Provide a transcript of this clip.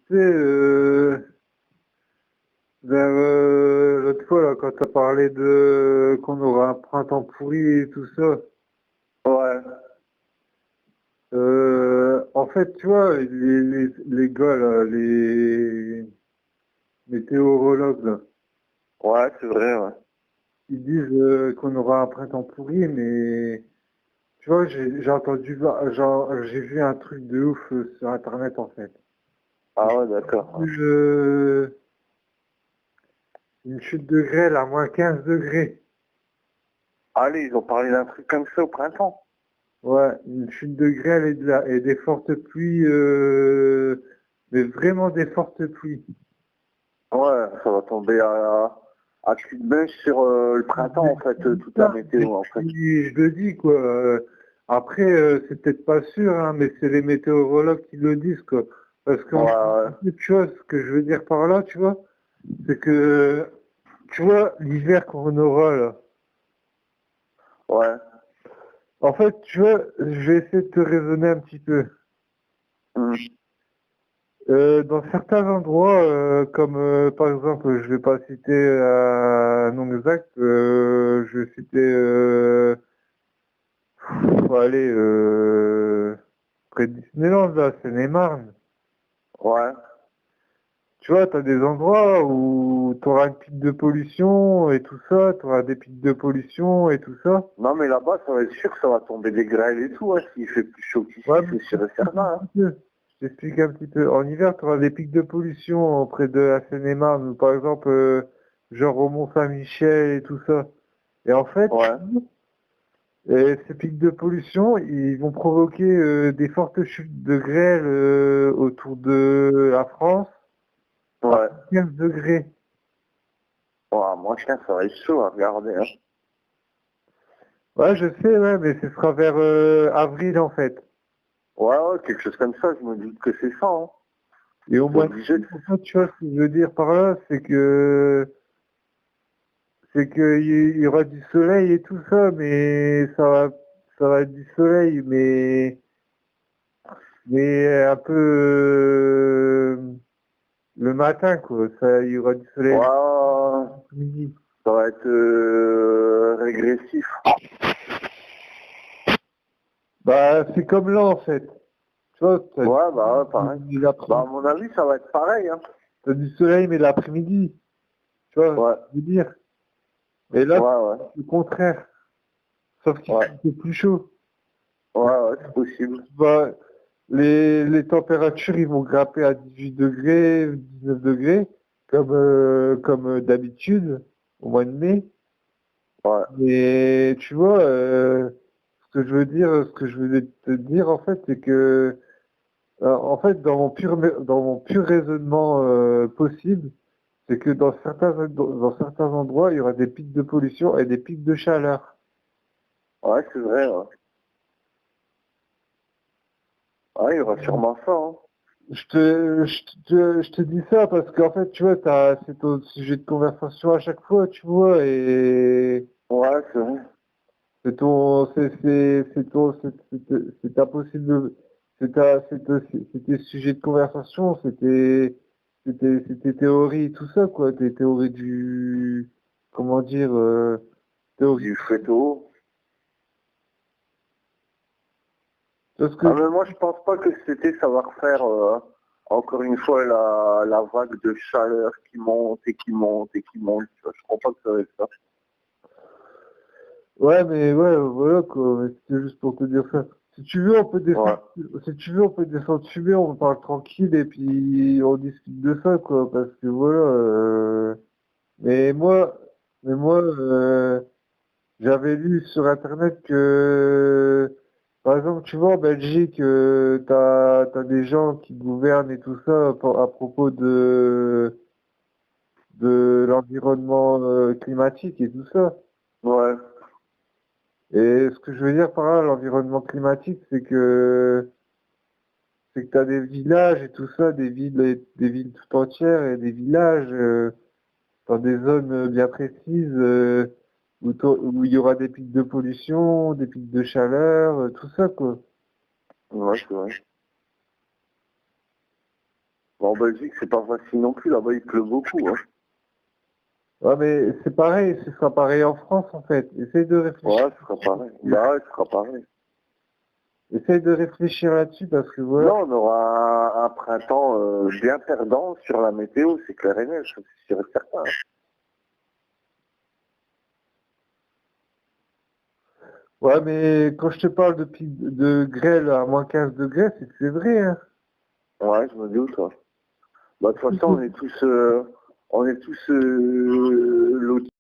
Tu sais, vers l'autre fois, là, quand t'as parlé de qu'on aura un printemps pourri et tout ça, Ouais, en fait, tu vois, les gars, là, les météorologues, là, ouais, c'est vrai, ouais. ils disent qu'on aura un printemps pourri, mais tu vois, j'ai entendu, genre, j'ai vu un truc de ouf sur Internet, en fait. Ah ouais, d'accord. Ouais. Euh, une chute de grêle à -15 degrés. Allez, ils ont parlé d'un truc comme ça au printemps. Ouais, une chute de grêle et des fortes pluies, mais vraiment des fortes pluies. Ouais, ça va tomber à cul de bêche sur le printemps, en fait, toute la Ça, et météo, en fait. puis, je le dis, quoi. Après, c'est peut-être pas sûr, hein, mais c'est les météorologues qui le disent, quoi. Parce Ouais, qu'en ouais, fait, tu vois, ce que je veux dire par là, tu vois, c'est que, tu vois, l'hiver qu'on aura, là, ouais. en fait, tu vois, je vais essayer de te raisonner un petit peu. Hmm. Dans certains endroits, comme par exemple, je vais pas citer un nom exact, je vais citer, allez, près de Disneyland, là, Seine-et-Marne. Ouais. Tu vois, tu as des endroits où tu auras une pic de pollution et tout ça, tu auras des pics de pollution et tout ça. Non, mais là-bas, ça va être sûr que ça va tomber des grêles et tout, hein. S'il fait plus chaud Ouais, qu'ici, mais c'est sûr et certain, hein. je t'explique un petit peu. En hiver, tu auras des pics de pollution près de la Seine-et-Marne, ou par exemple, genre au Mont-Saint-Michel et tout ça. Et en fait, Ouais, ces pics de pollution, ils vont provoquer des fortes chutes de grêle autour de la France à ouais. 15 degrés. Ouais, moi, tiens, ça va être chaud à regarder, hein. Ouais, je sais, ouais, mais ce sera vers avril en fait. Ouais, ouais, quelque chose comme ça, je me doute que c'est ça, hein. Et au C'est mois de obligé. août, en fait, tu vois, ce que je veux dire par là, c'est que il y aura du soleil et tout ça, mais ça va être du soleil, mais un peu le matin, quoi. Ça, il y aura du soleil Ouais, midi. ça va être régressif. Bah, c'est comme là, en fait. Tu vois, Ouais, bah, ouais, pareil. Bah, à l'après-midi. mon avis, ça va être pareil, hein. T'as du soleil, mais l'après-midi. Tu vois, Ouais, je veux dire. Et là, ouais, ouais. c'est le contraire. Sauf qu'il fait Ouais, un peu plus chaud. ouais, ouais, c'est possible. Bah, les températures, ils vont grimper à 18 degrés, 19 degrés, comme d'habitude, au mois de mai. Ouais, Mais tu vois, ce que je veux te dire, en fait, c'est que, en fait, dans mon pur raisonnement possible, c'est que dans certains endroits, il y aura des pics de pollution et des pics de chaleur. ouais, c'est vrai, ouais. Ouais, il y aura sûrement ça, hein. Je te dis ça parce qu'en fait, tu vois, c'est ton sujet de conversation à chaque fois, tu vois, et Ouais, c'est vrai. c'est ta possible, c'est tes sujets de conversation, c'était théorie, tout ça, quoi, tes théories comment dire, théorie. Du fléau. Tu vois ce que Ah, mais moi, je pense pas que cet été, ça va refaire, encore une fois, la vague de chaleur qui monte et qui monte et qui monte. Tu vois, je crois pas que ça va être ça. Ouais, mais ouais, voilà quoi. Mais c'était juste pour te dire ça. Si tu veux, on peut Ouais. descendre. Si tu veux, on peut descendre fumer, on parle tranquille et puis on discute de ça quoi. Parce que voilà. Mais moi, mais moi, j'avais lu sur internet que, par exemple, tu vois, en Belgique, t'as des gens qui gouvernent et tout ça à propos de l'environnement climatique et tout ça. Ouais. Et ce que je veux dire par là, l'environnement climatique, c'est que tu as des villages et tout ça, des villes tout entières et des villages dans des zones bien précises où il y aura des pics de pollution, des pics de chaleur, tout ça quoi. Ouais, c'est vrai. En Belgique, c'est pas facile non plus. Là-bas, il pleut beaucoup. Hein. Ouais, mais c'est pareil, ce sera pareil en France, en fait. Essaye de réfléchir. Ouais, ce sera pareil. Bah ouais, ce sera pareil. Essaye de réfléchir là-dessus, parce que voilà. Non, on aura un printemps bien perdant sur la météo, c'est clair et net, c'est sûr et certain. Ouais, mais quand je te parle de grêle à moins 15 degrés, c'est que c'est vrai, hein. Ouais, je me doute. Ouais. Bah, de toute façon, on est tous lotis